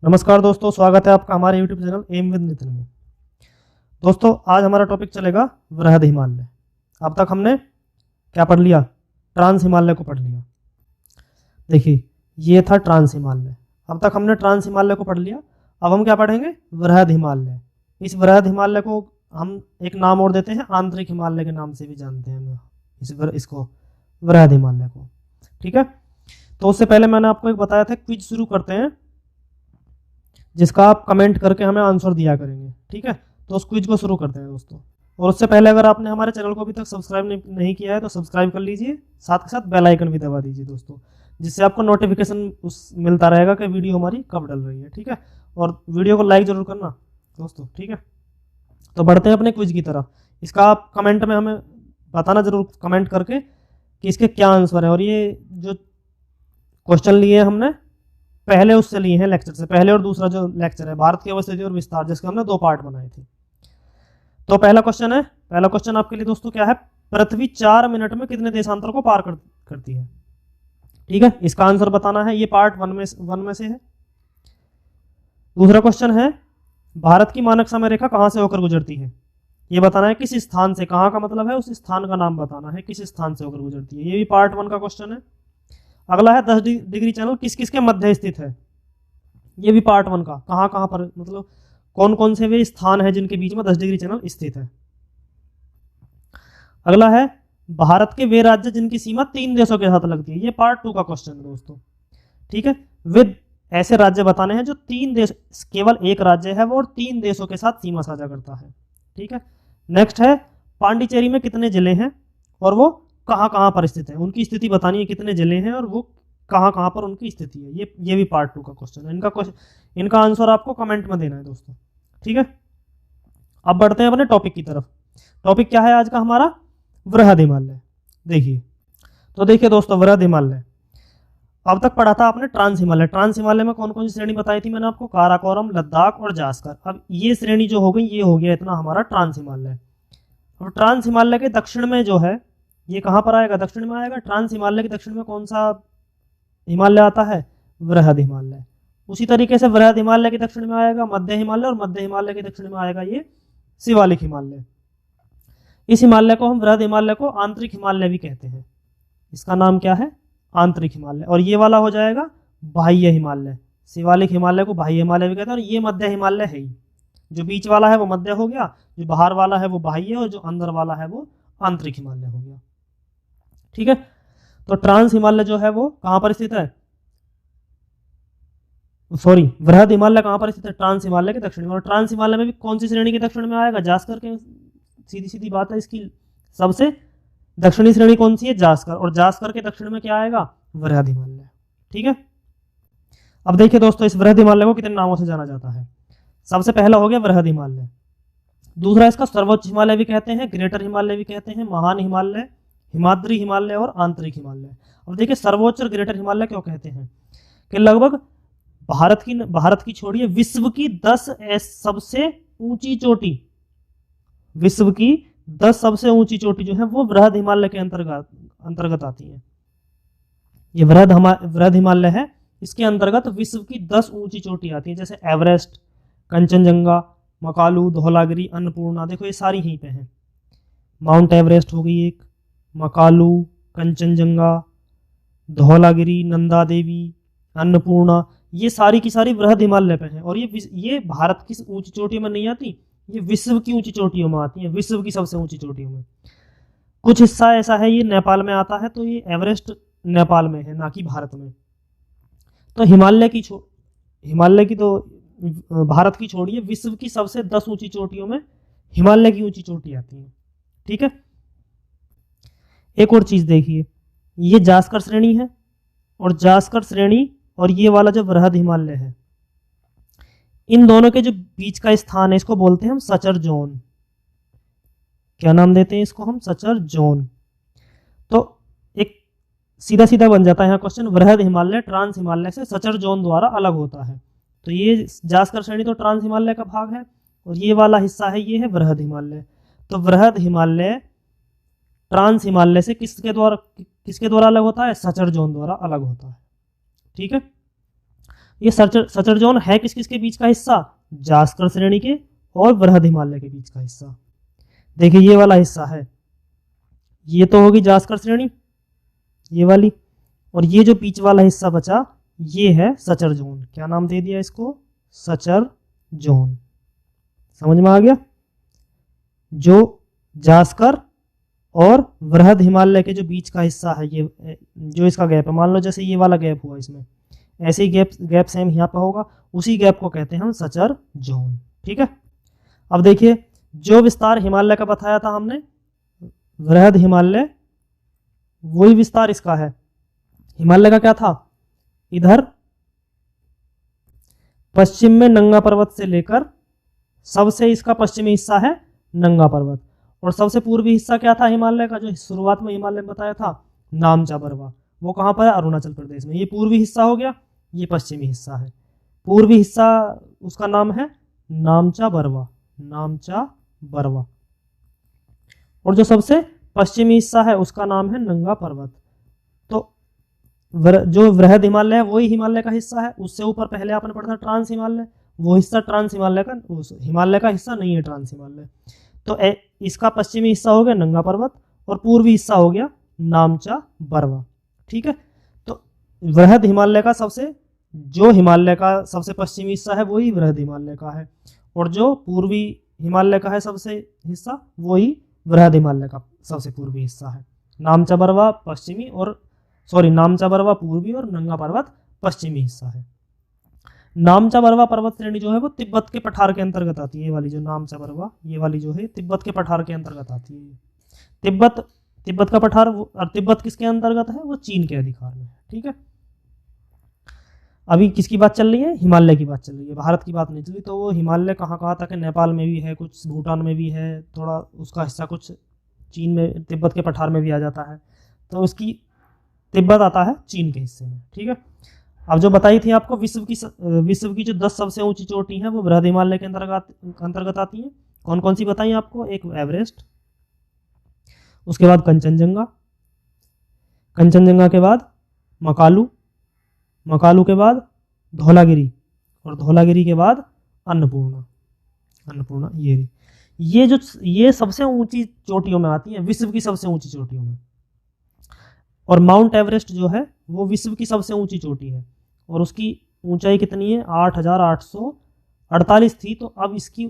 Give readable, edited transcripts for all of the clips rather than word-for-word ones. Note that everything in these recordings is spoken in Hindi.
नमस्कार दोस्तों, स्वागत है आपका हमारे YouTube channel M with Nitin में। दोस्तों, आज हमारा टॉपिक चलेगा वृहद हिमालय। अब तक हमने क्या पढ़ लिया? ट्रांस हिमालय को पढ़ लिया। देखिए, ये था ट्रांस हिमालय। अब तक हमने ट्रांस हिमालय को पढ़ लिया। अब हम क्या पढ़ेंगे? वृहद हिमालय। इस वृहद हिमालय को हम एक नाम और देते हैं, आंतरिक हिमालय के नाम से भी जानते हैं इसको वृहद हिमालय को। ठीक है, तो उससे पहले मैंने आपको एक बताया था, क्विज शुरू करते हैं जिसका आप कमेंट करके हमें आंसर दिया करेंगे। ठीक है, तो उस क्विज को शुरू करते हैं दोस्तों। और उससे पहले अगर आपने हमारे चैनल को अभी तक सब्सक्राइब नहीं किया है तो सब्सक्राइब कर लीजिए, साथ के साथ बेल आइकन भी दबा दीजिए दोस्तों, जिससे आपको नोटिफिकेशन मिलता रहेगा कि वीडियो हमारी कब डल रही है। ठीक है, और वीडियो को लाइक जरूर करना दोस्तों। ठीक है, तो बढ़ते हैं अपने क्विज की तरफ। इसका आप कमेंट में हमें बताना जरूर, कमेंट करके, कि इसके क्या आंसर है। और ये जो क्वेश्चन लिए हमने पहले उससे लिए हैं, लेक्चर से पहले, और दूसरा जो लेक्चर है भारत की अवस्थिति और विस्तार, जिसके हमने 2 पार्ट बनाए थे। तो पहला क्वेश्चन आपके लिए दोस्तों क्या है? पृथ्वी 4 मिनट में कितने देशांतर को पार करती है? ठीक है, इसका आंसर बताना है। ये पार्ट वन में से है। दूसरा क्वेश्चन है, भारत की मानक समय रेखा कहां से होकर गुजरती है? ये बताना है किस स्थान से। कहां का मतलब है उस स्थान का नाम बताना है, किस स्थान से होकर गुजरती है। ये भी पार्ट 1 का क्वेश्चन है। अगला है 10 डिग्री चैनल किस किस के मध्य स्थित है? ये भी पार्ट 1 का, कहां कहां पर, मतलब कौन कौन से वे स्थान है जिनके बीच में 10 डिग्री चैनल स्थित है। अगला है, भारत के वे राज्य जिनकी सीमा 3 देशों के साथ लगती है। ये पार्ट 2 का क्वेश्चन है दोस्तों। ठीक है, वे ऐसे राज्य बताने हैं जो 3 देश, केवल एक राज्य है वो, और 3 देशों के साथ सीमा साझा करता है। ठीक है, नेक्स्ट है, पांडिचेरी में कितने जिले हैं और वो कहां कहां पर स्थित है? उनकी स्थिति बतानी है, कितने जिले हैं और वो कहां कहां पर उनकी स्थिति है। ये भी पार्ट 2 का क्वेश्चन है। इनका आंसर आपको कमेंट में देना है दोस्तों। ठीक है, अब बढ़ते हैं अपने टॉपिक की तरफ। टॉपिक क्या है आज का हमारा? वृहद हिमालय। देखिए दोस्तों, वृहद हिमालय अब तक पढ़ा था आपने ट्रांस हिमालय। ट्रांस हिमालय में कौन कौन सी श्रेणी बताई थी मैंने आपको? काराकोरम, लद्दाख और जास्कर। अब ये श्रेणी जो हो गई, ये हो गया इतना हमारा ट्रांस हिमालय। और ट्रांस हिमालय के दक्षिण में जो है, ये कहां पर आएगा? दक्षिण में आएगा। ट्रांस हिमालय के दक्षिण में कौन सा हिमालय आता है? वृहद हिमालय। उसी तरीके से वृहद हिमालय के दक्षिण में आएगा मध्य हिमालय, और मध्य हिमालय के दक्षिण में आएगा ये शिवालिक हिमालय। इस हिमालय को हम, वृहद हिमालय को, आंतरिक हिमालय भी कहते हैं। इसका नाम क्या है? आंतरिक हिमालय। और ये वाला हो जाएगा बाह्य हिमालय। शिवालिक हिमालय को बाह्य हिमालय भी कहते हैं। और ये मध्य हिमालय है ही। जो बीच वाला है वो मध्य हो गया, जो बाहर वाला है वो बाह्य, और जो अंदर वाला है वो आंतरिक हिमालय हो गया। ठीक है, तो ट्रांस हिमालय जो है वो कहां पर स्थित है? सॉरी, वृहद हिमालय कहां पर स्थित है? ट्रांस हिमालय के दक्षिण में। और ट्रांस हिमालय में भी कौन सी श्रेणी के दक्षिण में आएगा? जास्कर के। सीधी सीधी बात है इसकी, सबसे दक्षिणी श्रेणी कौन सी है? जास्कर। और जास्कर के दक्षिण में क्या आएगा? वृहद हिमालय। ठीक है, अब देखिए दोस्तों, इस वृहद हिमालय को कितने नामों से जाना जाता है? सबसे पहला हो गया वृहद हिमालय। दूसरा, इसका सर्वोच्च हिमालय भी कहते हैं, ग्रेटर हिमालय भी कहते हैं, महान हिमालय, हिमाद्री हिमालय और आंतरिक हिमालय। अब देखिए, सर्वोच्च और ग्रेटर हिमालय क्यों कहते हैं? कि लगभग भारत की छोड़िए, विश्व की 10 सबसे ऊंची चोटी, विश्व की 10 सबसे ऊंची चोटी जो है वो वृहद हिमालय के अंतर्गत आती है। ये वृहद हिमालय है, इसके अंतर्गत विश्व की 10 ऊंची चोटी आती है, जैसे एवरेस्ट, कंचनजंगा, मकालू, धौलागिरी, अन्नपूर्णा। देखो ये सारी यहीं पे हैं। माउंट एवरेस्ट हो गई एक, मकालू, कंचनजंगा, धौलागिरी, नंदा देवी, अन्नपूर्णा, ये सारी की सारी वृहद हिमालय पे हैं। और ये भारत की ऊंची चोटियों में नहीं आती, ये विश्व की ऊंची चोटियों में आती है, विश्व की सबसे ऊंची चोटियों में। कुछ हिस्सा ऐसा है ये नेपाल में आता है, तो ये एवरेस्ट नेपाल में है, ना कि भारत में। तो हिमालय की तो भारत की छोड़िए, विश्व की सबसे 10 ऊंची चोटियों में हिमालय की ऊंची चोटी आती है। ठीक है, एक और चीज देखिए, ये जास्कर श्रेणी है, और जास्कर श्रेणी और ये वाला जो वृहद हिमालय है, इन दोनों के जो बीच का स्थान है, इसको बोलते हैं हम सचर जोन। क्या नाम देते हैं इसको हम? Suture zone. तो एक सीधा सीधा बन जाता है यहाँ क्वेश्चन, वृहद हिमालय ट्रांस हिमालय से सचर जोन द्वारा अलग होता है। तो ये जास्कर श्रेणी तो ट्रांस हिमालय का भाग है, और ये वाला हिस्सा है, ये है वृहद हिमालय। तो वृहद हिमालय ट्रांस हिमालय से किसके द्वारा अलग होता है? सचर जोन द्वारा अलग होता है। ठीक है, ये सचर जोन है किस किस के बीच का हिस्सा? जास्कर श्रेणी के और बृहद हिमालय के बीच का हिस्सा। देखिए ये वाला हिस्सा है, ये तो होगी जास्कर श्रेणी, ये वाली, और ये जो बीच वाला हिस्सा बचा ये है सचर जोन। क्या नाम दे दिया इसको? Suture zone. समझ में आ गया? जो जास्कर और बृहद हिमालय के जो बीच का हिस्सा है, ये जो इसका गैप है, मान लो जैसे ये वाला गैप हुआ इसमें, ऐसे ही गैप सेम यहाँ पर होगा, उसी गैप को कहते हैं हम सचर जोन। ठीक है। अब देखिए जो विस्तार हिमालय का बताया था हमने, बृहद हिमालय, वही विस्तार इसका है। हिमालय का क्या था? इधर पश्चिम में नंगा पर्वत से लेकर, सबसे इसका पश्चिमी हिस्सा है नंगा पर्वत, और सबसे पूर्वी हिस्सा क्या था हिमालय का, जो शुरुआत में हिमालय में बताया था, नामचा बरवा, वो कहाँ पर है? अरुणाचल प्रदेश में। ये पूर्वी हिस्सा हो गया, ये पश्चिमी हिस्सा है। पूर्वी हिस्सा उसका नाम है नामचा बरवा, नामचा बरवा, और जो सबसे पश्चिमी हिस्सा है उसका नाम है नंगा पर्वत। तो जो बृहद हिमालय है वही हिमालय का हिस्सा है। उससे ऊपर पहले आपने पढ़ा था ट्रांस हिमालय, वो हिस्सा ट्रांस हिमालय का, हिमालय का हिस्सा नहीं है ट्रांस हिमालय। तो इसका पश्चिमी हिस्सा हो गया नंगा पर्वत और पूर्वी हिस्सा हो गया नामचा बरवा। ठीक है। तो बृहद हिमालय का जो हिमालय का सबसे पश्चिमी हिस्सा है वही बृहद हिमालय का है, और जो पूर्वी हिमालय का है सबसे हिस्सा, वही बृहद हिमालय का सबसे पूर्वी हिस्सा है। नामचा बरवा नामचा बरवा पूर्वी और नंगा पर्वत पश्चिमी हिस्सा है। नामचा बरवा पर्वत श्रेणी जो है वो तिब्बत के पठार के अंतर्गत आती है। ये वाली जो नामचा बरवा, ये वाली जो है तिब्बत के पठार के अंतर्गत आती है। तिब्बत का पठार, और तिब्बत किसके अंतर्गत है? वो चीन के अधिकार में है। ठीक है। अभी किसकी बात चल रही है? हिमालय की बात चल रही है, भारत की बात नहीं चल रही। तो वो हिमालय कहाँ कहाँ तक है? नेपाल में भी है, कुछ भूटान में भी है, थोड़ा उसका हिस्सा कुछ चीन में, तिब्बत के पठार में भी आ जाता है। तो उसकी तिब्बत आता है चीन के हिस्से में। ठीक है। अब जो बताई थी आपको विश्व की जो 10 सबसे ऊंची चोटी है वो बृहद हिमालय के अंतर्गत आती है। कौन कौन सी बताई आपको? एक एवरेस्ट, उसके बाद कंचनजंगा, कंचनजंगा के बाद मकालू, मकालू के बाद धौलागिरी, और धौलागिरी के बाद अन्नपूर्णा। ये सबसे ऊंची चोटियों में आती है, विश्व की सबसे ऊंची चोटियों में। और माउंट एवरेस्ट जो है वो विश्व की सबसे ऊंची चोटी है, और उसकी ऊंचाई कितनी है? 8,848 थी, तो अब इसकी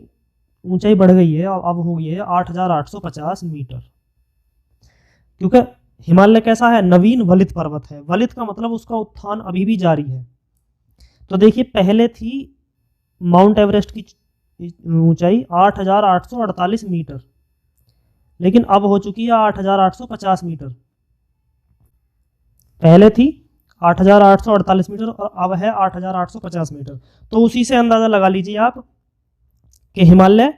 ऊंचाई बढ़ गई है, अब हो गई है 8,850 मीटर। क्योंकि हिमालय कैसा है? नवीन वलित पर्वत है। वलित का मतलब उसका उत्थान अभी भी जारी है। तो देखिए पहले थी माउंट एवरेस्ट की ऊंचाई 8,848 मीटर, लेकिन अब हो चुकी है 8,850 मीटर। पहले थी 8,848 मीटर और अब है 8,850 मीटर। तो उसी से अंदाजा लगा लीजिए आप कि हिमालय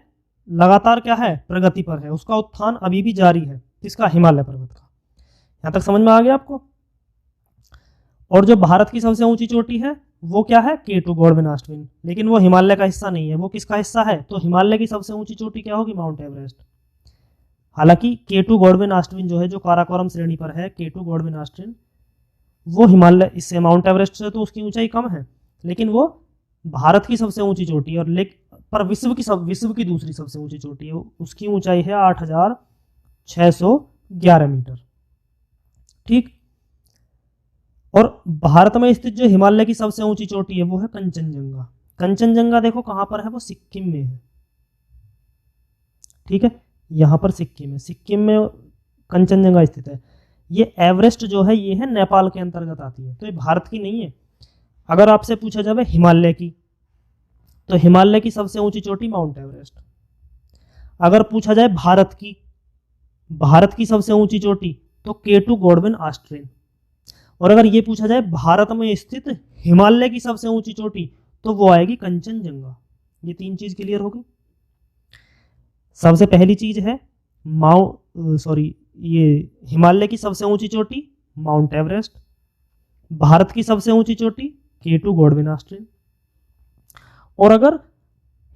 लगातार क्या है? प्रगति पर है, उसका उत्थान अभी भी जारी है। किसका? हिमालय पर्वत का। यहां तक समझ में आ गया आपको? और जो भारत की सबसे ऊंची चोटी है वो क्या है? K2 गॉडविन ऑस्टिन, लेकिन वो हिमालय का हिस्सा नहीं है। वो किसका हिस्सा है? तो हिमालय की सबसे ऊंची चोटी क्या होगी? Mount Everest. हालांकि K2 गॉडविन ऑस्टिन जो है, जो काराकोरम श्रेणी पर है, K2 गॉडविन ऑस्टिन, वो हिमालय इससे, माउंट एवरेस्ट से तो उसकी ऊंचाई कम है, लेकिन वो भारत की सबसे ऊंची चोटी है। और पर विश्व की दूसरी सबसे ऊंची चोटी है, उसकी ऊंचाई है 8,611 मीटर। ठीक। और भारत में स्थित जो हिमालय की सबसे ऊंची चोटी है वो है कंचनजंगा। कंचनजंगा देखो कहां पर है? वो सिक्किम में है। ठीक है, यहां पर सिक्किम है, सिक्किम में कंचनजंगा स्थित है। ये एवरेस्ट जो है ये है नेपाल के अंतर्गत आती है, तो ये भारत की नहीं है। अगर आपसे पूछा जाए हिमालय की, तो हिमालय की सबसे ऊंची चोटी माउंट एवरेस्ट। अगर पूछा जाए भारत की सबसे ऊंची चोटी, तो K2 गॉडविन ऑस्टिन। और अगर ये पूछा जाए भारत में स्थित हिमालय की सबसे ऊंची चोटी, तो वो आएगी कंचनजंगा। ये 3 चीज क्लियर होगी। सबसे पहली चीज है ये हिमालय की सबसे ऊंची चोटी माउंट एवरेस्ट, भारत की सबसे ऊंची चोटी K2 गॉडविन ऑस्टिन। और अगर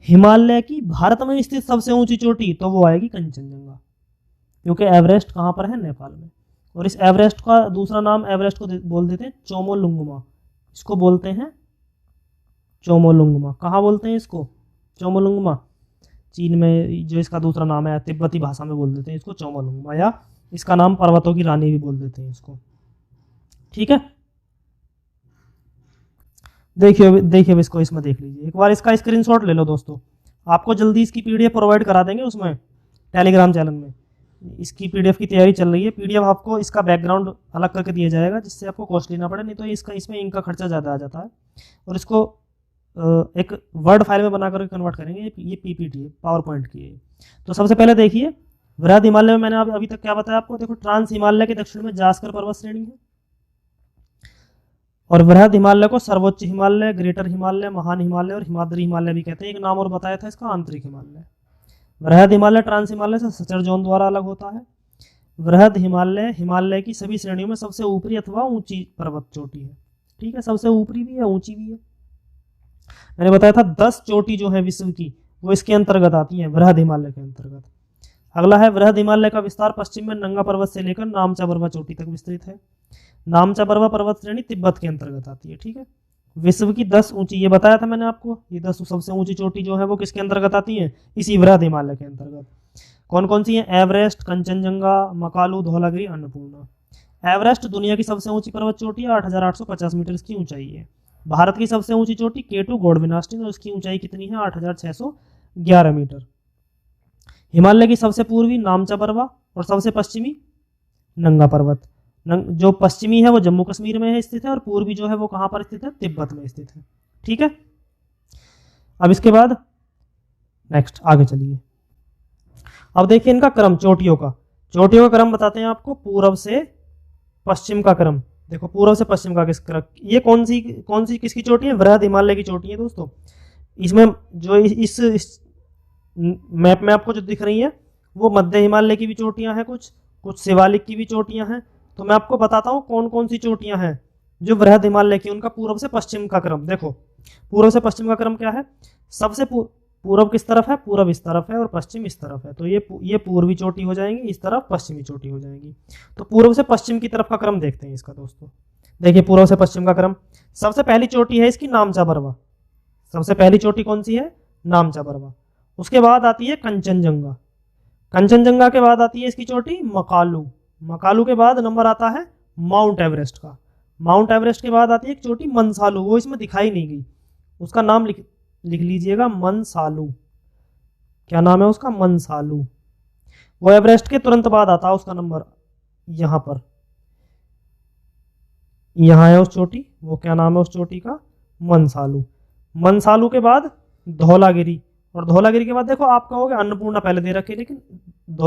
हिमालय की भारत में स्थित सबसे ऊंची चोटी, तो वो आएगी कंचनजंगा, क्योंकि एवरेस्ट कहां पर है? नेपाल में। और इस एवरेस्ट का दूसरा नाम, एवरेस्ट को बोल देते हैं चोमोलुंगमा। इसको बोलते हैं चोमोलुंगमा। कहाँ बोलते हैं इसको? चोमोलुंगमा। चीन में जो इसका दूसरा नाम है, तिब्बती भाषा में बोल देते हैं इसको चोमोलुंगमा, या इसका नाम पर्वतों की रानी भी बोल देते हैं इसको। ठीक है, देखिए देखिए अब इसको इसमें देख लीजिए एक बार, इसका स्क्रीनशॉट ले लो दोस्तों। आपको जल्दी इसकी पीडीएफ प्रोवाइड करा देंगे उसमें टेलीग्राम चैनल में। इसकी पीडीएफ की तैयारी चल रही है। पीडीएफ आपको इसका बैकग्राउंड अलग करके दिया जाएगा जिससे आपको कॉस्ट लेना पड़े, नहीं तो इसका इसमें इनका खर्चा ज़्यादा आ जाता है। और इसको एक वर्ड फाइल में बनाकर कन्वर्ट करेंगे। ये पीपीटी है, पावर पॉइंट की है। तो सबसे पहले देखिए वृहद हिमालय में मैंने अभी तक क्या बताया आपको। देखो ट्रांस हिमालय के दक्षिण में जास्कर पर्वत श्रेणी है, और वृहद हिमालय को सर्वोच्च हिमालय, ग्रेटर हिमालय, महान हिमालय और हिमाद्री हिमालय भी कहते हैं। एक नाम और बताया था इसका, आंतरिक हिमालय। वृहद हिमालय ट्रांस हिमालय से सचर जोन द्वारा अलग होता है। वृहद हिमालय हिमालय की सभी श्रेणियों में सबसे ऊपरी अथवा ऊंची पर्वत चोटी है। ठीक है, सबसे ऊपरी भी है, ऊंची भी है। मैंने बताया था 10 चोटी जो है विश्व की वो इसके अंतर्गत आती है, वृहद हिमालय के अंतर्गत। अगला है वृहद हिमालय का विस्तार पश्चिम में नंगा पर्वत से लेकर नामचा बरवा चोटी तक विस्तृत है। नामचा बरवा पर्वत श्रेणी तिब्बत के अंतर्गत आती है। ठीक है, विश्व की 10 ऊंची, ये बताया था मैंने आपको, ये 10 सबसे ऊंची चोटी जो है वो किसके अंतर्गत आती है? इसी वृहद हिमालय के अंतर्गत। कौन कौन सी है? एवरेस्ट, कंचनजंगा, मकालू, धौलागिरी, अन्नपूर्णा। एवरेस्ट दुनिया की सबसे ऊंची पर्वत चोटी है, 8,850 मीटर की ऊंचाई है। भारत की सबसे ऊंची चोटी केटू गौड़विनाष्टिन, और उसकी ऊंचाई कितनी है? 8,611 मीटर। हिमालय की सबसे पूर्वी नामचा बरवा और सबसे पश्चिमी नंगा पर्वत। जो पश्चिमी है वो जम्मू कश्मीर में है स्थित है, और पूर्वी जो है वो कहाँ पर स्थित है? तिब्बत में स्थित है। ठीक है, अब इसके बाद नेक्स्ट आगे चलिए। अब देखिए इनका क्रम, चोटियों का क्रम बताते हैं आपको, पूर्व से पश्चिम का क्रम। देखो पूर्व से पश्चिम का किस क्रम, ये कौन सी किसकी चोटी है? वृहद हिमालय की चोटी है दोस्तों। इसमें जो इस मैप में आपको जो दिख रही है वो मध्य हिमालय की भी चोटियां हैं, कुछ शिवालिक की भी चोटियां हैं। तो मैं आपको बताता हूँ कौन कौन सी चोटियां हैं जो वृहद हिमालय की, उनका पूर्व से पश्चिम का क्रम। देखो पूर्व से पश्चिम का क्रम क्या है? सबसे पूर्व किस तरफ है? पूर्व इस तरफ है, और पश्चिम इस तरफ है। तो ये पूर्वी चोटी हो जाएंगी, इस तरफ पश्चिमी चोटी हो जाएंगी। तो पूर्व से पश्चिम की तरफ का क्रम देखते हैं इसका दोस्तों। देखिए पूर्व से पश्चिम का क्रम, सबसे पहली चोटी है इसकी नामचा बरवा। सबसे पहली चोटी कौन सी है? नामचा बरवा। उसके बाद आती है कंचनजंगा। कंचनजंगा के बाद आती है इसकी चोटी मकालू। मकालू के बाद नंबर आता है माउंट एवरेस्ट का। माउंट एवरेस्ट के बाद आती है एक चोटी मनसालू, वो इसमें दिखाई नहीं गई, उसका नाम लिख लीजिएगा, मनसालू। क्या नाम है उसका? मनसालू। वो एवरेस्ट के तुरंत बाद आता है उसका नंबर, यहां पर, यहां है उस चोटी, वो क्या नाम है उस चोटी का? मनसालू। मनसालू के बाद धौलागिरी, और धौलागिरी के बाद देखो आप कहोगे अन्नपूर्णा पहले दे रखी है, लेकिन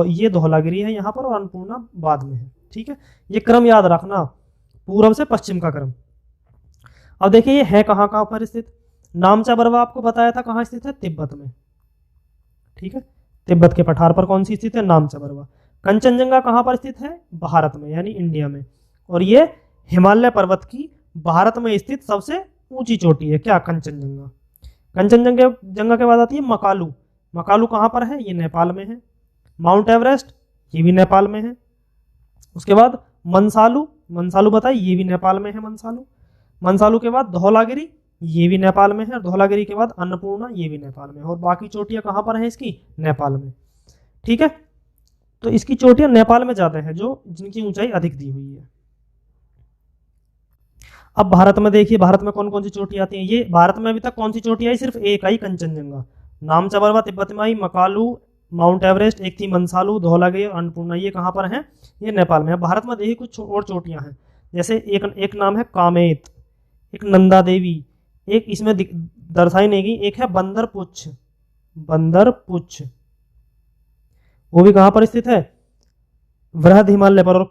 ये धौलागिरी है यहाँ पर और अन्नपूर्णा बाद में है। ठीक है, ये क्रम याद रखना, पूर्व से पश्चिम का क्रम। अब देखिए ये है कहाँ पर स्थित? नामचा बरवा आपको बताया था कहाँ स्थित है? तिब्बत में। ठीक है, तिब्बत के पठार पर कौन सी स्थित है? नामचा बरवा। कंचनजंगा कहाँ पर स्थित है? भारत में, यानी इंडिया में। और ये हिमालय पर्वत की भारत में स्थित सबसे ऊंची चोटी है। क्या? कंचनजंगा। कंचनजंगा के बाद आती है मकालू। मकालू कहाँ पर है? ये नेपाल में है। माउंट एवरेस्ट, ये भी नेपाल में है। उसके बाद मनसालू बताइए, ये भी नेपाल में है मनसालू। मनसालू के बाद धौलागिरी, ये भी नेपाल में है। और धौलागिरी के बाद अन्नपूर्णा, ये भी नेपाल में है। और बाकी चोटियां कहाँ पर हैं इसकी? नेपाल में। ठीक है, तो इसकी चोटियां नेपाल में ज्यादा है, जो जिनकी ऊंचाई अधिक दी हुई है। अब भारत में देखिए, भारत में कौन कौन सी चोटी आती है? ये भारत में अभी तक कौन सी चोटी आई? सिर्फ एक आई, कंचनजंगा। नामचा बरवा तिब्बत में आई, मकालू, माउंट एवरेस्ट, एक थी मनसालू, धौलागिरी और अन्नपूर्णा, ये कहाँ पर है? ये नेपाल में है। भारत में देखिए कुछ और चोटियां हैं, जैसे एक नाम है कामेत, एक नंदा देवी, एक इसमें दर्शाई नहीं गई, एक है बंदरपुच्छ। वो भी कहाँ पर स्थित है? वृहद हिमालय पर। और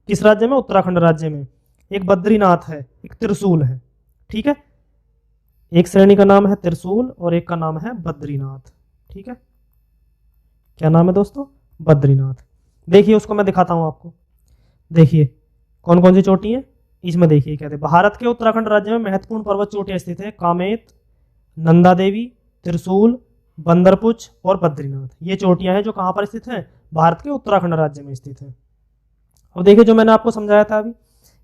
किस राज्य में? उत्तराखंड राज्य में। एक बद्रीनाथ है, एक त्रिशूल है। ठीक है, एक श्रेणी का नाम है त्रिशूल और एक का नाम है बद्रीनाथ। ठीक है, क्या नाम है दोस्तों? बद्रीनाथ। देखिए उसको मैं दिखाता हूं आपको। देखिए कौन कौन सी चोटी है इसमें। देखिए कहते हैं भारत के उत्तराखंड राज्य में महत्वपूर्ण पर्वत चोटियां स्थित है, कामेत, नंदा देवी, त्रिशूल, बंदरपुच्छ और बद्रीनाथ। ये चोटियां हैं जो कहां पर स्थित हैं? भारत के उत्तराखंड राज्य में स्थित है। अब देखिए जो मैंने आपको समझाया था अभी,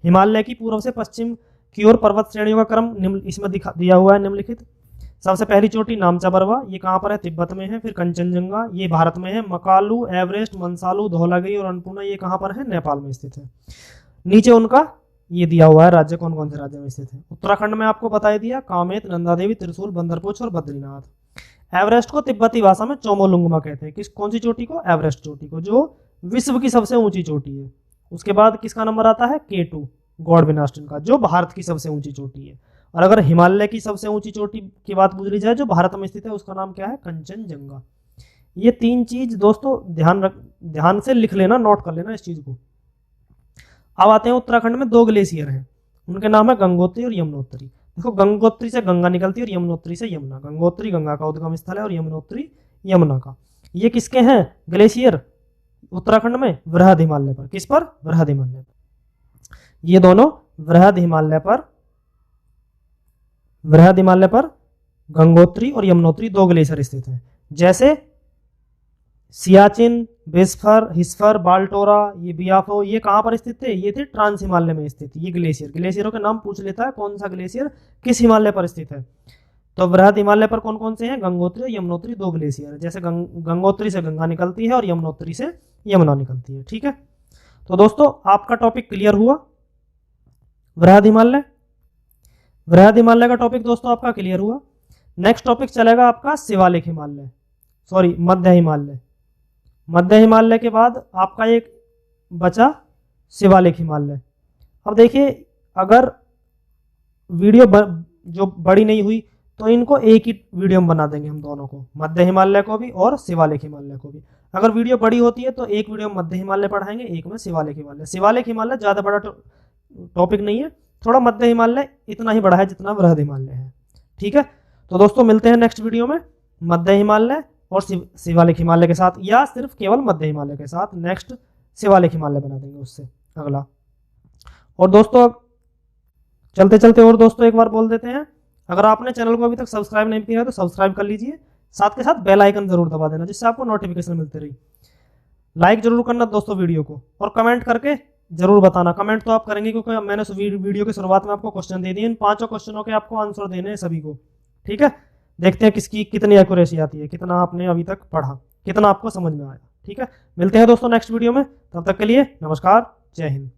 हिमालय की पूर्व से पश्चिम की ओर पर्वत श्रेणियों का क्रम निम्न इसमें दिया हुआ है निम्नलिखित। सबसे पहली चोटी नामचा बरवा, ये कहाँ पर है, तिब्बत में है। फिर कंचनजंगा, ये भारत में है। मकालू, एवरेस्ट, मनसालू, धौलागिरी और अन्नपूर्णा, ये कहाँ पर है, नेपाल में स्थित है। नीचे उनका ये दिया हुआ है राज्य कौन कौन से राज्य में स्थित है। उत्तराखंड में आपको बता ही दिया, कामेत, नंदा देवी, त्रिशूल, बंदरपुर और बद्रीनाथ। एवरेस्ट को तिब्बती भाषा में चोमोलुंगमा कहते हैं। किस कौन सी चोटी को, एवरेस्ट चोटी को, जो विश्व की सबसे ऊंची चोटी है। उसके बाद किसका नंबर आता है, K2 गॉडविन ऑस्टिन का, जो भारत की सबसे ऊंची चोटी है। और अगर हिमालय की सबसे ऊंची चोटी की बात पूछ ली जाए जो भारत में स्थित है, उसका नाम क्या है, कंचनजंगा। ये तीन चीज दोस्तों ध्यान से लिख लेना, नोट कर लेना इस चीज को। अब आते हैं उत्तराखंड में 2 ग्लेशियर हैं, उनके नाम है गंगोत्री और यमुनोत्री। देखो गंगोत्री से गंगा निकलती है और यमुनोत्री से यमुना। गंगोत्री गंगा का उद्गम स्थल है और यमुनोत्री यमुना का। ये किसके हैं ग्लेशियर उत्तराखंड में, वृहद हिमालय पर। किस पर, वृहद हिमालय पर। ये दोनों वृहद हिमालय पर गंगोत्री और यमुनोत्री 2 ग्लेशियर स्थित हैं। जैसे सियाचिन, बिस्फर, हिस्फर, बाल्टोरा, ये बियाफो, ये कहां पर स्थित थे, ये थे ट्रांस हिमालय में स्थित। ये ग्लेशियरों के नाम पूछ लेता है, कौन सा ग्लेशियर किस हिमालय पर स्थित है। तो वृहद हिमालय पर कौन कौन से हैं, गंगोत्री और यमुनोत्री 2 ग्लेशियर है। जैसे गंगोत्री से गंगा निकलती है और यमुनोत्री से यमुना निकलती है। ठीक है, तो दोस्तों आपका टॉपिक क्लियर हुआ। वृहद हिमालय का टॉपिक दोस्तों आपका क्लियर हुआ। नेक्स्ट टॉपिक चलेगा आपका शिवालिक हिमालय, सॉरी मध्य हिमालय। मध्य हिमालय के बाद आपका एक बचा शिवालिक हिमालय। अब देखिए अगर वीडियो जो बड़ी नहीं हुई तो इनको एक ही वीडियो में बना देंगे हम दोनों को, मध्य हिमालय को भी और शिवालिक हिमालय को भी। अगर वीडियो बड़ी होती है तो एक वीडियो में मध्य हिमालय पढ़ाएंगे, एक में शिवालिक हिमालय। शिवालिक हिमालय ज़्यादा बड़ा टॉपिक नहीं है, थोड़ा मध्य हिमालय इतना ही बड़ा है जितना वृहद हिमालय है। ठीक है, तो दोस्तों मिलते हैं नेक्स्ट वीडियो में मध्य हिमालय और शिवालिक हिमालय के साथ, या सिर्फ केवल मध्य हिमालय के साथ। नेक्स्ट शिवालिक हिमालय बना देंगे उससे अगला। और दोस्तों चलते चलते और दोस्तों एक बार बोल देते हैं, अगर आपने चैनल को अभी तक सब्सक्राइब नहीं किया है तो सब्सक्राइब कर लीजिए, साथ के साथ बेल आइकन जरूर दबा देना जिससे आपको नोटिफिकेशन मिलती रही। लाइक जरूर करना दोस्तों वीडियो को, और कमेंट करके जरूर बताना। कमेंट तो आप करेंगे क्योंकि मैंने वीडियो की शुरुआत में आपको क्वेश्चन दे दिए, इन 5 क्वेश्चनों के आपको आंसर देने हैं सभी को। ठीक है, देखते हैं किसकी कितनी एक्यूरेसी आती है, कितना आपने अभी तक पढ़ा, कितना आपको समझ में आया। ठीक है, मिलते हैं दोस्तों नेक्स्ट वीडियो में, तब तक के लिए नमस्कार, जय हिंद।